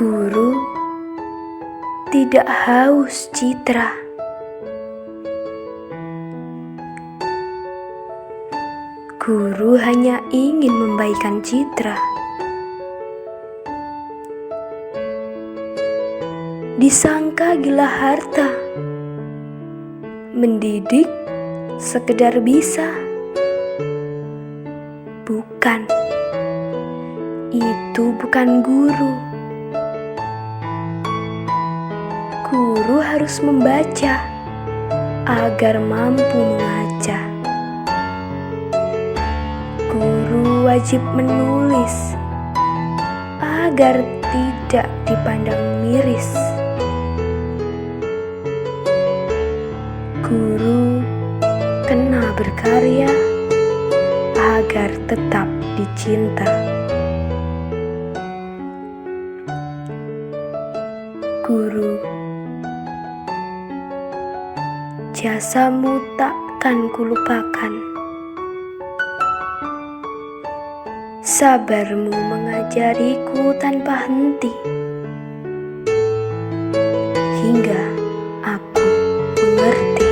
Guru tidak haus citra. Guru hanya ingin membaikan citra. Disangka gila harta, mendidik sekedar bisa. Bukan, itu bukan guru. Guru harus membaca agar mampu mengaca. Guru wajib menulis agar tidak dipandang miris. Guru kena berkarya agar tetap dicinta. Guru, jasamu takkan kulupakan. Sabarmu mengajariku tanpa henti, hingga aku mengerti.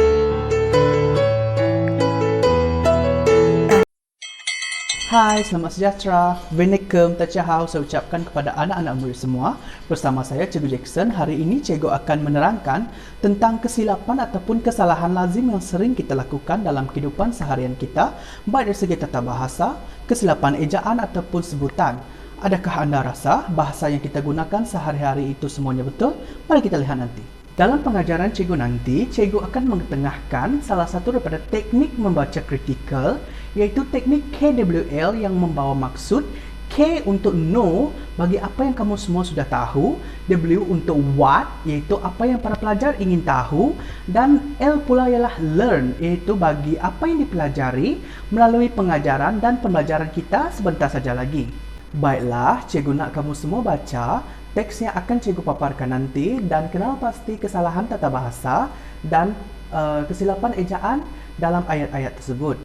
Hai, selamat sejahtera. Waalaikumsalam, Tachahau saya ucapkan kepada anak-anak murid semua. Bersama saya, Cikgu Jackson. Hari ini, Cikgu akan menerangkan tentang kesilapan ataupun kesalahan lazim yang sering kita lakukan dalam kehidupan seharian kita, baik dari segi tata bahasa, kesilapan ejaan ataupun sebutan. Adakah anda rasa bahasa yang kita gunakan sehari-hari itu semuanya betul? Mari kita lihat nanti. Dalam pengajaran Cikgu nanti, Cikgu akan mengetengahkan salah satu daripada teknik membaca kritikal, iaitu teknik KWL yang membawa maksud K untuk know, bagi apa yang kamu semua sudah tahu, W untuk what, iaitu apa yang para pelajar ingin tahu, dan L pula ialah learn, iaitu bagi apa yang dipelajari melalui pengajaran dan pembelajaran kita sebentar saja lagi. Baiklah, Cikgu nak kamu semua baca teks yang akan Cikgu paparkan nanti dan kenal pasti kesalahan tata bahasa dan kesilapan ejaan dalam ayat-ayat tersebut.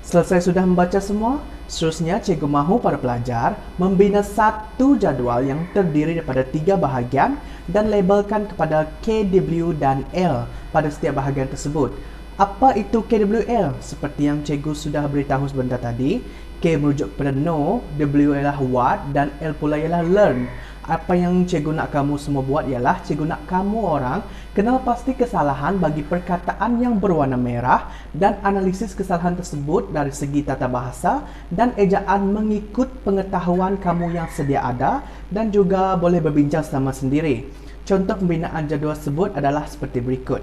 Selesai sudah membaca semua? Seterusnya, Cikgu mahu para pelajar membina satu jadual yang terdiri daripada 3 bahagian dan labelkan kepada K, W, dan L pada setiap bahagian tersebut. Apa itu KWL? Seperti yang Cikgu sudah beritahu sebentar tadi, K merujuk kepada know, W ialah what, dan L pula ialah learn. Apa yang Cikgu nak kamu semua buat ialah Cikgu nak kamu orang kenal pasti kesalahan bagi perkataan yang berwarna merah dan analisis kesalahan tersebut dari segi tata bahasa dan ejaan mengikut pengetahuan kamu yang sedia ada dan juga boleh berbincang sama sendiri. Contoh pembinaan jadual tersebut adalah seperti berikut.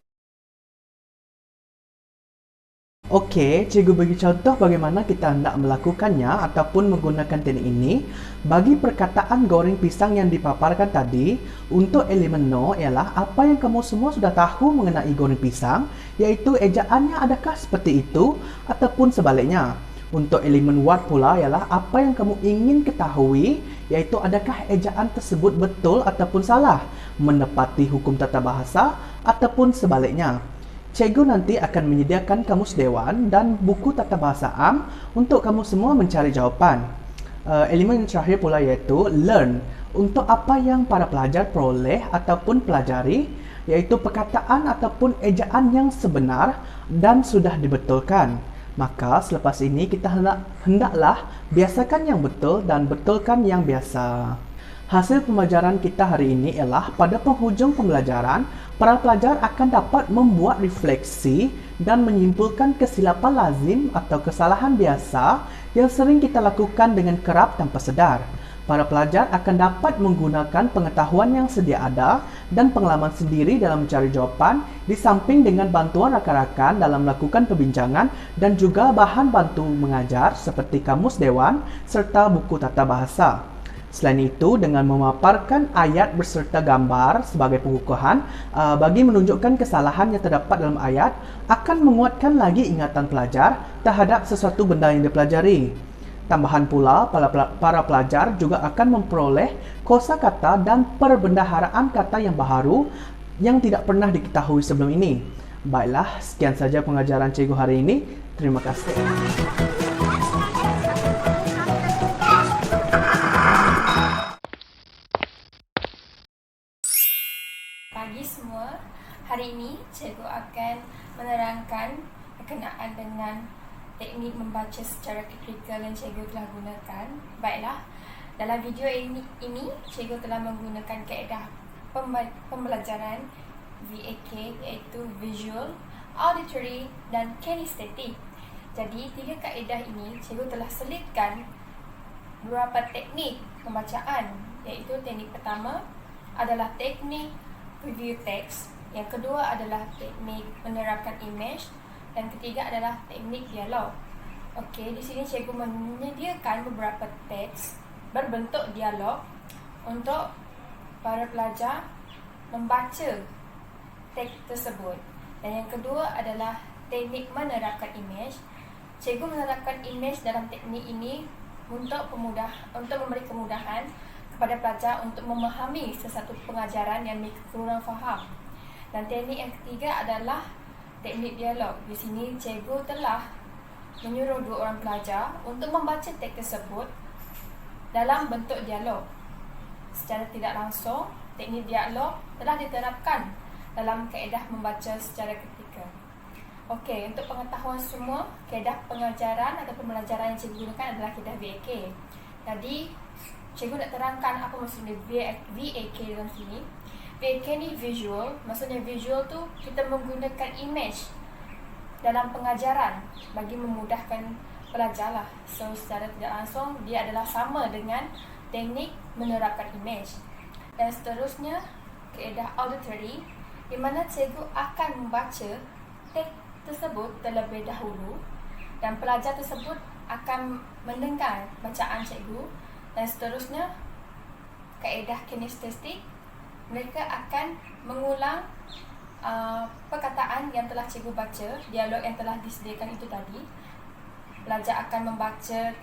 Okey, Cikgu bagi contoh bagaimana kita hendak melakukannya ataupun menggunakan teknik ini. Bagi perkataan goreng pisang yang dipaparkan tadi, untuk elemen no ialah apa yang kamu semua sudah tahu mengenai goreng pisang, iaitu ejaannya adakah seperti itu ataupun sebaliknya. Untuk elemen what pula ialah apa yang kamu ingin ketahui, iaitu adakah ejaan tersebut betul ataupun salah, menepati hukum tata bahasa ataupun sebaliknya. Cikgu nanti akan menyediakan kamus dewan dan buku tata bahasa am untuk kamu semua mencari jawapan. Elemen yang terakhir pula iaitu learn, untuk apa yang para pelajar peroleh ataupun pelajari, iaitu perkataan ataupun ejaan yang sebenar dan sudah dibetulkan. Maka selepas ini kita hendaklah biasakan yang betul dan betulkan yang biasa. Hasil pembelajaran kita hari ini ialah pada penghujung pembelajaran, para pelajar akan dapat membuat refleksi dan menyimpulkan kesilapan lazim atau kesalahan biasa yang sering kita lakukan dengan kerap tanpa sedar. Para pelajar akan dapat menggunakan pengetahuan yang sedia ada dan pengalaman sendiri dalam mencari jawapan di samping dengan bantuan rakan-rakan dalam melakukan perbincangan dan juga bahan bantu mengajar seperti kamus dewan serta buku tata bahasa. Selain itu, dengan memaparkan ayat berserta gambar sebagai pengukuhan bagi menunjukkan kesalahan yang terdapat dalam ayat akan menguatkan lagi ingatan pelajar terhadap sesuatu benda yang dipelajari. Tambahan pula, para pelajar juga akan memperoleh kosakata dan perbendaharaan kata yang baharu yang tidak pernah diketahui sebelum ini. Baiklah, sekian saja pengajaran cikgu hari ini. Terima kasih. Pagi semua, hari ini cikgu akan menerangkan berkenaan dengan teknik membaca secara kritikal yang cikgu telah gunakan. Baiklah, dalam video ini cikgu telah menggunakan kaedah pembelajaran VAK, iaitu Visual, Auditory dan Kinesthetic. Jadi, 3 kaedah ini cikgu telah selitkan beberapa teknik pembacaan, iaitu teknik pertama adalah teknik preview text, yang kedua adalah teknik menerapkan image, dan ketiga adalah teknik dialog. Okey, di sini cikgu menyediakan beberapa teks berbentuk dialog untuk para pelajar membaca teks tersebut. Dan yang kedua adalah teknik menerapkan image. Cikgu menerapkan image dalam teknik ini untuk memberi kemudahan kepada pelajar untuk memahami sesuatu pengajaran yang mereka kurang faham. Dan teknik yang ketiga adalah teknik dialog. Di sini cikgu telah menyuruh 2 orang pelajar untuk membaca teks tersebut dalam bentuk dialog. Secara tidak langsung, teknik dialog telah diterapkan dalam kaedah membaca secara kritikal. Okey, untuk pengetahuan semua, kaedah pengajaran atau pembelajaran yang cikgu gunakan adalah kaedah VAK. Jadi, cikgu nak terangkan apa maksudnya VAK dalam sini. VAK ni visual, maksudnya visual tu kita menggunakan image dalam pengajaran bagi memudahkan pelajar lah. So, secara tidak langsung, dia adalah sama dengan teknik menerapkan image. Dan seterusnya, kaedah auditory, di mana cikgu akan membaca teks tersebut terlebih dahulu dan pelajar tersebut akan mendengar bacaan cikgu. Dan seterusnya, kaedah kinesthetic, mereka akan mengulang perkataan yang telah cikgu baca, dialog yang telah disediakan itu tadi. Pelajar akan membaca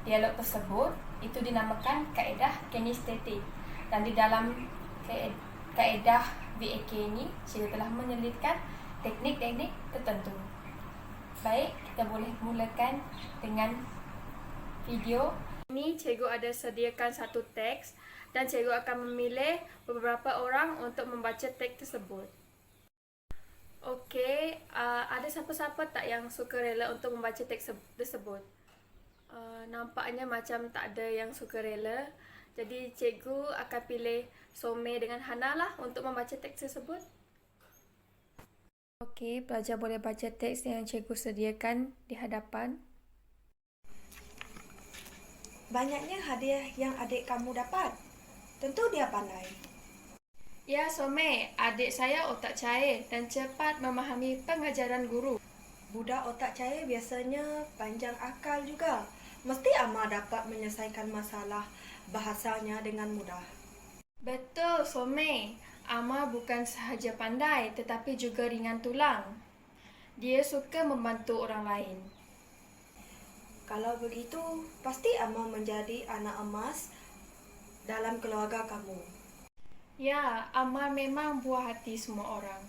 dialog tersebut, itu dinamakan kaedah kinesthetic. Dan di dalam kaedah VAK ini, cikgu telah menyelitkan teknik-teknik tertentu. Baik, kita boleh mulakan dengan video. Ini cikgu ada sediakan satu teks dan cikgu akan memilih beberapa orang untuk membaca teks tersebut. Okey, ada siapa-siapa tak yang suka rela untuk membaca teks tersebut? Nampaknya macam tak ada yang suka rela. Jadi cikgu akan pilih Some dengan Hana lah untuk membaca teks tersebut. Okey, pelajar boleh baca teks yang cikgu sediakan di hadapan. Banyaknya hadiah yang adik kamu dapat. Tentu dia pandai. Ya, Some, adik saya otak cair dan cepat memahami pengajaran guru. Budak otak cair biasanya panjang akal juga. Mesti Ama dapat menyelesaikan masalah bahasanya dengan mudah. Betul, Some. Ama bukan sahaja pandai tetapi juga ringan tulang. Dia suka membantu orang lain. Kalau begitu, pasti Ama menjadi anak emas dalam keluarga kamu. Ya, Ama memang buah hati semua orang.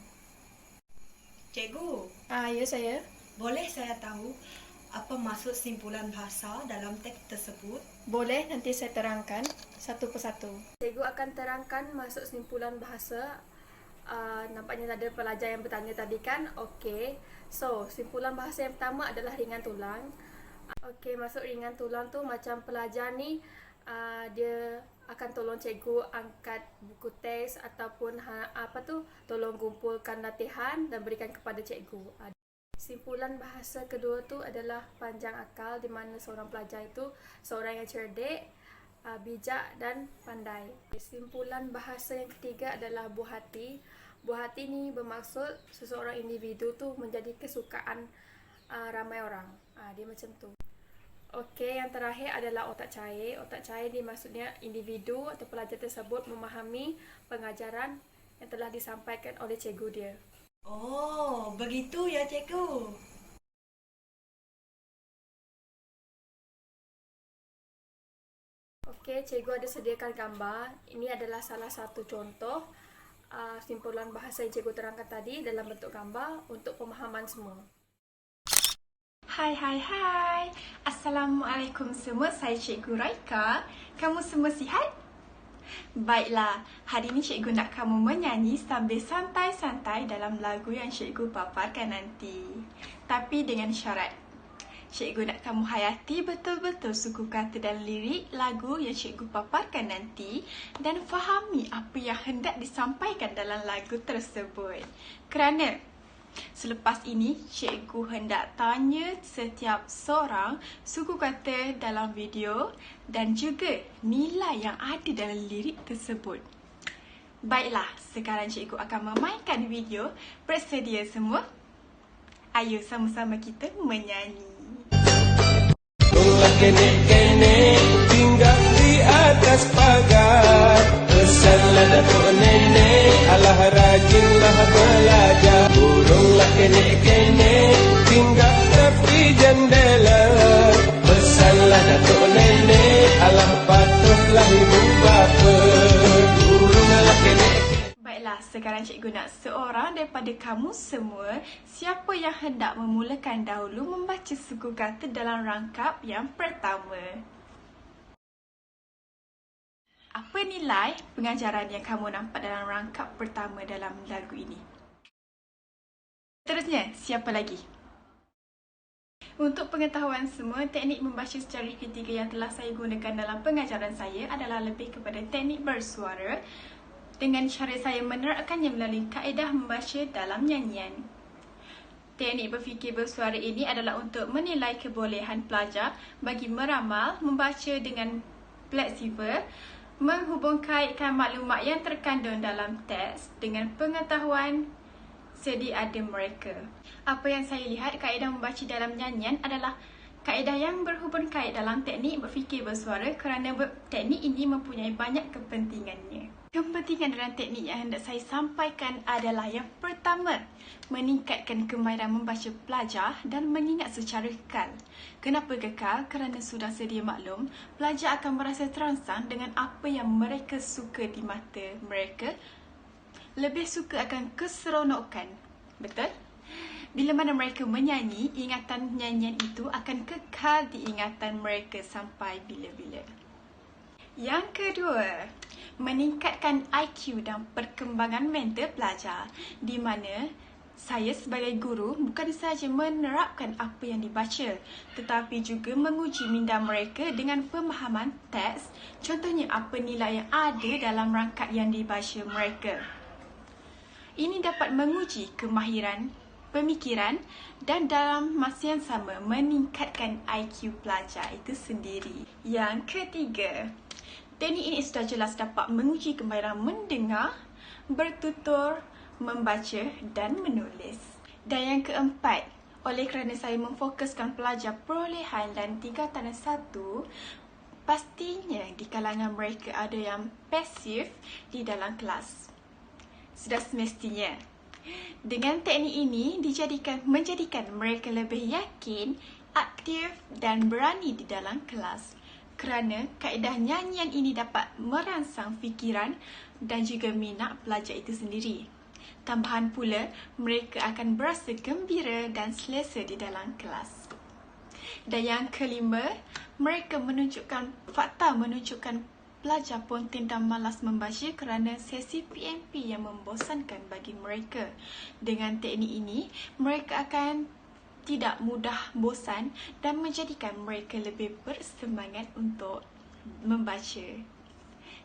Cikgu, Ya saya. boleh saya tahu apa maksud simpulan bahasa dalam teks tersebut? Boleh, nanti saya terangkan satu persatu. Cikgu akan terangkan maksud simpulan bahasa. Nampaknya ada pelajar yang bertanya tadi kan? Okey. So, simpulan bahasa yang pertama adalah ringan tulang. Okey, maksud ringan tulang tu macam pelajar ni dia akan tolong cikgu angkat buku teks ataupun tolong kumpulkan latihan dan berikan kepada cikgu. Simpulan bahasa kedua tu adalah panjang akal, di mana seorang pelajar itu seorang yang cerdik, bijak dan pandai. Simpulan bahasa yang ketiga adalah buah hati. Buah hati ni bermaksud seseorang individu tu menjadi kesukaan ramai orang. Dia macam tu. Okey, yang terakhir adalah otak cair. Otak cair ni maksudnya individu atau pelajar tersebut memahami pengajaran yang telah disampaikan oleh cikgu dia. Oh, begitu ya cikgu. Okey, cikgu ada sediakan gambar. Ini adalah salah satu contoh simpulan bahasa yang cikgu terangkan tadi dalam bentuk gambar untuk pemahaman semua. Hai. Assalamualaikum semua. Saya Cikgu Raika. Kamu semua sihat? Baiklah, hari ini cikgu nak kamu menyanyi sambil santai-santai dalam lagu yang cikgu paparkan nanti. Tapi dengan syarat. Cikgu nak kamu hayati betul-betul suku kata dan lirik lagu yang cikgu paparkan nanti dan fahami apa yang hendak disampaikan dalam lagu tersebut. Kerana selepas ini, cikgu hendak tanya setiap seorang suku kata dalam video dan juga nilai yang ada dalam lirik tersebut. Baiklah, sekarang cikgu akan memainkan video. Bersedia semua? Ayo sama-sama kita menyanyi. Kenek-kenek tinggal di atas pagar. Pesanlah datuk nenek, alah rajinlah belajar. Burunglah kenek-kenek tinggal tepi jendela. Pesanlah datuk nenek, alah patuhlah ibu bapa. Burunglah kenek. Baiklah, sekarang cikgu nak seorang daripada kamu semua, siapa yang hendak memulakan dahulu membaca suku kata dalam rangkap yang pertama? Apa nilai pengajaran yang kamu nampak dalam rangkap pertama dalam lagu ini? Terusnya, siapa lagi? Untuk pengetahuan semua, teknik membaca secara ketiga yang telah saya gunakan dalam pengajaran saya adalah lebih kepada teknik bersuara dengan cara saya menerapkannya melalui kaedah membaca dalam nyanyian. Teknik berfikir bersuara ini adalah untuk menilai kebolehan pelajar bagi meramal, membaca dengan fleksibel, menghubungkaitkan maklumat yang terkandung dalam teks dengan pengetahuan sedia ada mereka. Apa yang saya lihat, kaedah membaca dalam nyanyian adalah kaedah yang berhubung kait dalam teknik berfikir bersuara kerana teknik ini mempunyai banyak kepentingannya. Kepentingan dalam teknik yang hendak saya sampaikan adalah yang pertama, meningkatkan kemahiran membaca pelajar dan mengingat secara kekal. Kenapa kekal? Kerana sudah sedia maklum, pelajar akan merasa terangsang dengan apa yang mereka suka di mata mereka. Lebih suka akan keseronokan. Betul? Bila mana mereka menyanyi, ingatan nyanyian itu akan kekal di ingatan mereka sampai bila-bila. Yang kedua, meningkatkan IQ dan perkembangan mental pelajar, di mana saya sebagai guru bukan sahaja menerapkan apa yang dibaca, tetapi juga menguji minda mereka dengan pemahaman teks, contohnya apa nilai yang ada dalam rangkap yang dibaca mereka. Ini dapat menguji kemahiran pemikiran dan dalam masa yang sama meningkatkan IQ pelajar itu sendiri. Yang ketiga, teknik ini sudah jelas dapat menguji kemahiran mendengar, bertutur, membaca dan menulis. Dan yang keempat, oleh kerana saya memfokuskan pelajar perolehan dan tingkatan 1, pastinya di kalangan mereka ada yang pasif di dalam kelas. Sudah semestinya. Dengan teknik ini menjadikan mereka lebih yakin, aktif dan berani di dalam kelas. Kerana kaedah nyanyian ini dapat merangsang fikiran dan juga minat pelajar itu sendiri. Tambahan pula, mereka akan berasa gembira dan selesa di dalam kelas. Dan yang kelima, fakta menunjukkan pelajar ponten dan malas membaca kerana sesi PMP yang membosankan bagi mereka. Dengan teknik ini, mereka akan tidak mudah bosan dan menjadikan mereka lebih bersemangat untuk membaca.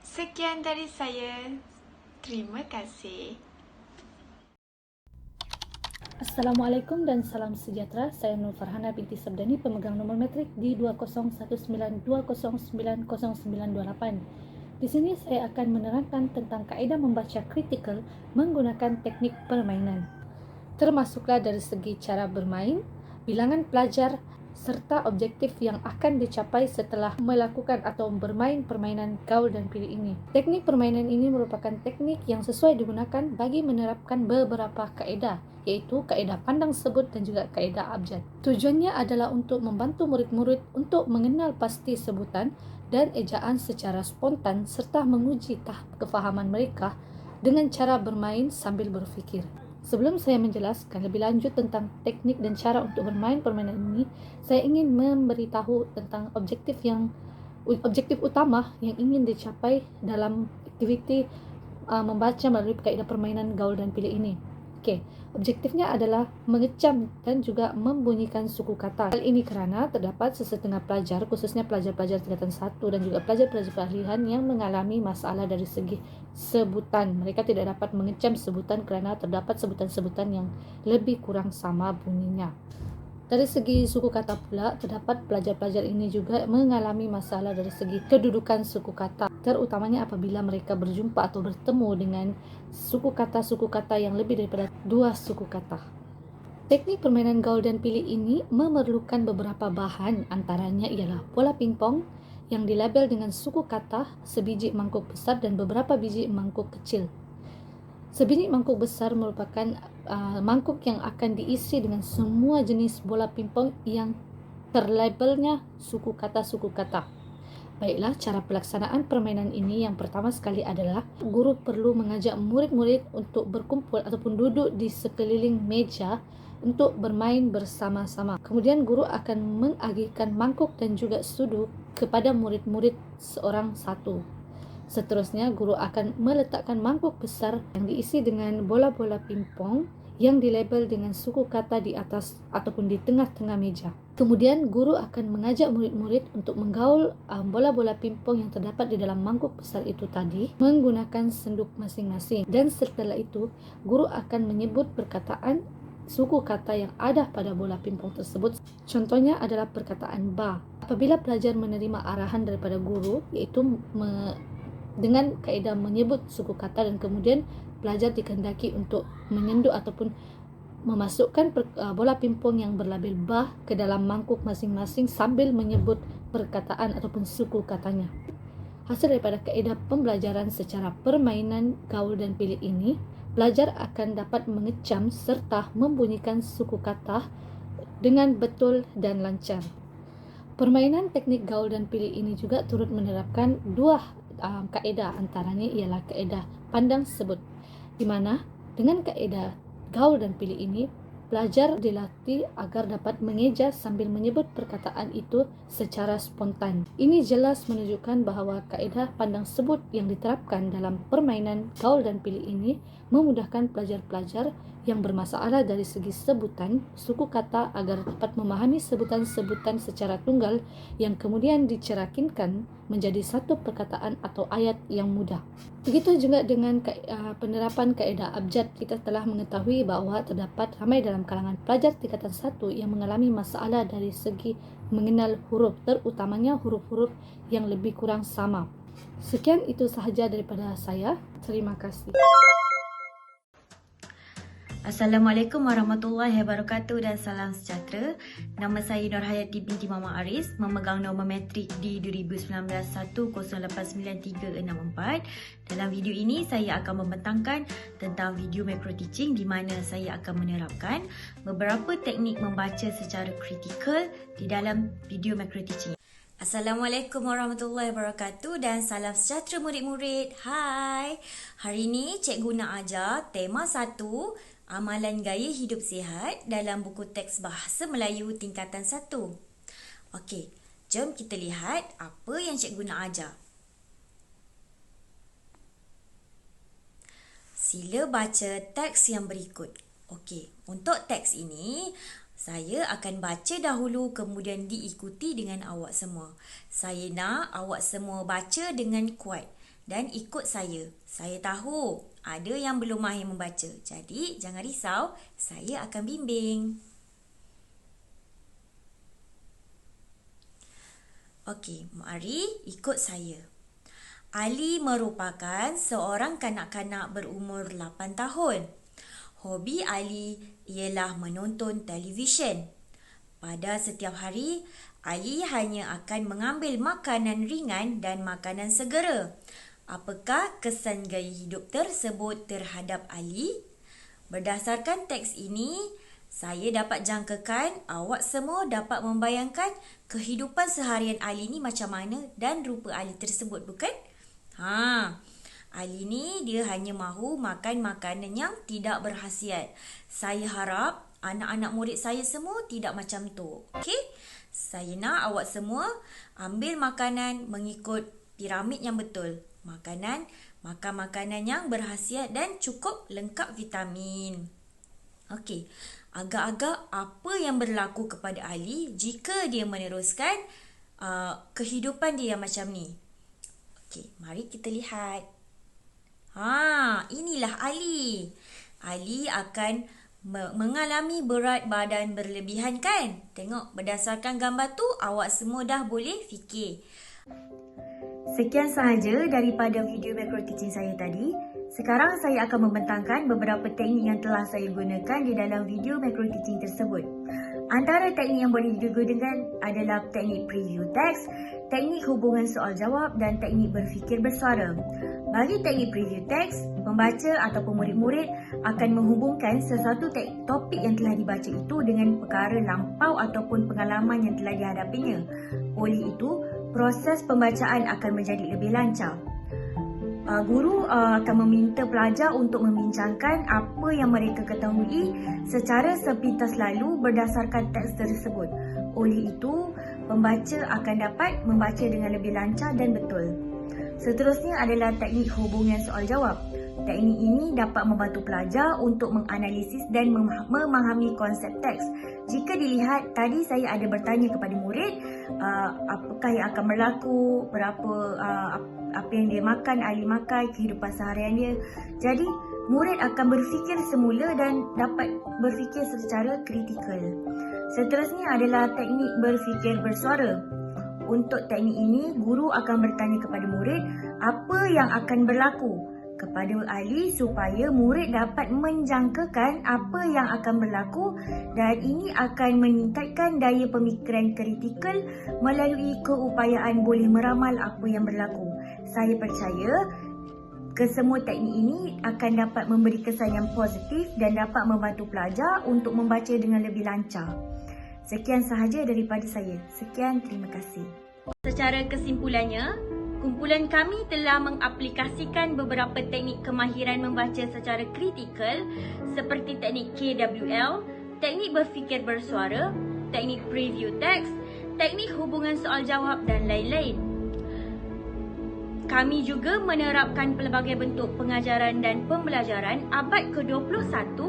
Sekian dari saya. Terima kasih. Assalamualaikum dan salam sejahtera. Saya Nur Farhana binti Sabdani, pemegang nombor metrik di 2019209098. Di sini saya akan menerangkan tentang kaedah membaca kritikal menggunakan teknik permainan. Termasuklah dari segi cara bermain, bilangan pelajar serta objektif yang akan dicapai setelah melakukan atau bermain permainan gaul dan pilih ini. Teknik permainan ini merupakan teknik yang sesuai digunakan bagi menerapkan beberapa kaedah, yaitu kaedah pandang sebut dan juga kaedah abjad. Tujuannya adalah untuk membantu murid-murid untuk mengenal pasti sebutan dan ejaan secara spontan serta menguji tahap kefahaman mereka dengan cara bermain sambil berfikir. Sebelum saya menjelaskan lebih lanjut tentang teknik dan cara untuk bermain permainan ini, saya ingin memberitahu tentang objektif utama yang ingin dicapai dalam aktiviti membaca melalui kaedah permainan gaul dan pilih ini. Objektifnya adalah mengecam dan juga membunyikan suku kata. Hal ini kerana terdapat sesetengah pelajar, khususnya pelajar-pelajar tingkatan 1 dan juga pelajar-pelajar peralihan yang mengalami masalah dari segi sebutan. Mereka tidak dapat mengecam sebutan kerana terdapat sebutan-sebutan yang lebih kurang sama bunyinya. Dari segi suku kata pula, terdapat pelajar-pelajar ini juga mengalami masalah dari segi kedudukan suku kata, terutamanya apabila mereka berjumpa atau bertemu dengan suku kata yang lebih daripada 2 suku kata. Teknik permainan gaul dan pilih ini memerlukan beberapa bahan, antaranya ialah bola pingpong yang dilabel dengan suku kata, sebiji mangkuk besar dan beberapa biji mangkuk kecil. Sebiji mangkuk besar merupakan mangkuk yang akan diisi dengan semua jenis bola pingpong yang terlabelnya suku kata. Baiklah, cara pelaksanaan permainan ini yang pertama sekali adalah guru perlu mengajak murid-murid untuk berkumpul ataupun duduk di sekeliling meja untuk bermain bersama-sama. Kemudian guru akan mengagihkan mangkuk dan juga sudu kepada murid-murid seorang satu. Seterusnya, guru akan meletakkan mangkuk besar yang diisi dengan bola-bola pingpong yang dilabel dengan suku kata di atas ataupun di tengah-tengah meja. Kemudian, guru akan mengajak murid-murid untuk menggaul bola-bola pingpong yang terdapat di dalam mangkuk besar itu tadi menggunakan senduk masing-masing. Dan setelah itu, guru akan menyebut perkataan suku kata yang ada pada bola pingpong tersebut. Contohnya adalah perkataan ba. Apabila pelajar menerima arahan daripada guru, iaitu dengan kaedah menyebut suku kata, dan kemudian pelajar dikehendaki untuk menyenduk ataupun memasukkan bola pingpong yang berlabel ba ke dalam mangkuk masing-masing sambil menyebut perkataan ataupun suku katanya. Hasil daripada kaedah pembelajaran secara permainan gaul dan pilih ini, pelajar akan dapat mengecam serta membunyikan suku kata dengan betul dan lancar. Permainan teknik gaul dan pilih ini juga turut menerapkan 2 kaedah, antaranya ialah kaedah pandang sebut, di mana dengan kaedah gaul dan pilih ini pelajar dilatih agar dapat mengeja sambil menyebut perkataan itu secara spontan. Ini jelas menunjukkan bahawa kaedah pandang sebut yang diterapkan dalam permainan gaul dan pilih ini memudahkan pelajar-pelajar yang bermasalah dari segi sebutan suku kata agar dapat memahami sebutan-sebutan secara tunggal yang kemudian dicerakinkan menjadi satu perkataan atau ayat yang mudah. Begitu juga dengan penerapan kaedah abjad. Kita telah mengetahui bahawa terdapat ramai dalam kalangan pelajar tingkatan 1 yang mengalami masalah dari segi mengenal huruf, terutamanya huruf-huruf yang lebih kurang sama. Sekian itu sahaja daripada saya. Terima kasih. Assalamualaikum warahmatullahi wabarakatuh dan salam sejahtera. Nama saya Nurhayati binti Mama Aris, memegang nombor matrik di 2019-1089-364. Dalam video ini saya akan membentangkan tentang video macro teaching di mana saya akan menerapkan beberapa teknik membaca secara kritikal di dalam video macro teaching. Assalamualaikum warahmatullahi wabarakatuh dan salam sejahtera murid-murid. Hai. Hari ini cikgu nak ajar tema 1, amalan gaya hidup sihat dalam buku teks Bahasa Melayu tingkatan 1. Okey, jom kita lihat apa yang cikgu nak ajar. Sila baca teks yang berikut. Okey, untuk teks ini saya akan baca dahulu kemudian diikuti dengan awak semua. Saya nak awak semua baca dengan kuat dan ikut saya. Saya tahu ada yang belum mahir membaca. Jadi jangan risau, saya akan bimbing. Okey, mari ikut saya. Ali merupakan seorang kanak-kanak berumur 8 tahun. Hobi Ali ialah menonton televisyen. Pada setiap hari, Ali hanya akan mengambil makanan ringan dan makanan segera. Apakah kesan gaya hidup tersebut terhadap Ali? Berdasarkan teks ini, saya dapat jangkakan awak semua dapat membayangkan kehidupan seharian Ali ni macam mana dan rupa Ali tersebut, bukan? Ali ni dia hanya mahu makan makanan yang tidak berkhasiat. Saya harap anak-anak murid saya semua tidak macam tu. Okey? Saya nak awak semua ambil makanan mengikut piramid yang betul. Makan makanan yang berkhasiat dan cukup lengkap vitamin. Okey, agak-agak apa yang berlaku kepada Ali jika dia meneruskan kehidupan dia yang macam ni? Okey, mari kita lihat. Inilah Ali. Ali akan mengalami berat badan berlebihan, kan? Tengok, berdasarkan gambar tu awak semua dah boleh fikir. Sekian sahaja daripada video macro teaching saya tadi. Sekarang saya akan membentangkan beberapa teknik yang telah saya gunakan di dalam video macro teaching tersebut. Antara teknik yang boleh digunakan adalah teknik preview text, teknik hubungan soal jawab dan teknik berfikir bersuara. Bagi teknik preview text, pembaca ataupun murid-murid akan menghubungkan sesuatu topik yang telah dibaca itu dengan perkara lampau ataupun pengalaman yang telah dihadapinya. Oleh itu, proses pembacaan akan menjadi lebih lancar. Guru akan meminta pelajar untuk membincangkan apa yang mereka ketahui secara sepintas lalu berdasarkan teks tersebut. Oleh itu, pembaca akan dapat membaca dengan lebih lancar dan betul. Seterusnya adalah teknik hubungan soal jawab. Teknik ini dapat membantu pelajar untuk menganalisis dan memahami konsep teks. Jika dilihat, tadi saya ada bertanya kepada murid apakah yang akan berlaku, apa yang dia makan, Ali makan, kehidupan seharian dia. Jadi, murid akan berfikir semula dan dapat berfikir secara kritikal. Seterusnya adalah teknik berfikir bersuara. Untuk teknik ini, guru akan bertanya kepada murid apa yang akan berlaku kepada Ali supaya murid dapat menjangkakan apa yang akan berlaku, dan ini akan meningkatkan daya pemikiran kritikal melalui keupayaan boleh meramal apa yang berlaku. Saya percaya kesemua teknik ini akan dapat memberi kesan yang positif dan dapat membantu pelajar untuk membaca dengan lebih lancar. Sekian sahaja daripada saya. Sekian, terima kasih. Secara kesimpulannya, kumpulan kami telah mengaplikasikan beberapa teknik kemahiran membaca secara kritikal seperti teknik KWL, teknik berfikir bersuara, teknik preview text, teknik hubungan soal jawab dan lain-lain. Kami juga menerapkan pelbagai bentuk pengajaran dan pembelajaran abad ke-21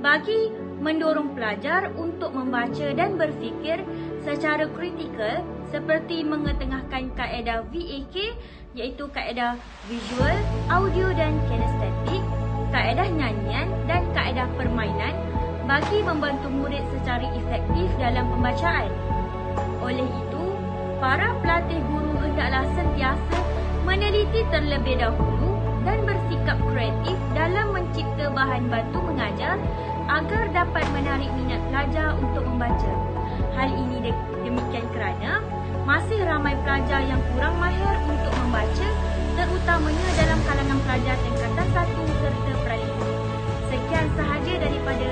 bagi mendorong pelajar untuk membaca dan berfikir secara kritikal seperti mengetengahkan kaedah VAK iaitu kaedah visual, audio dan kinestetik, kaedah nyanyian dan kaedah permainan bagi membantu murid secara efektif dalam pembacaan. Oleh itu, para pelatih guru hendaklah sentiasa meneliti terlebih dahulu dan bersikap kreatif dalam mencipta bahan bantu mengajar agar dapat menarik minat pelajar untuk membaca. Hal ini demikian kerana masih ramai pelajar yang kurang mahir untuk membaca, terutamanya dalam kalangan pelajar tingkatan 1 serta pralikut. Sekian sahaja daripada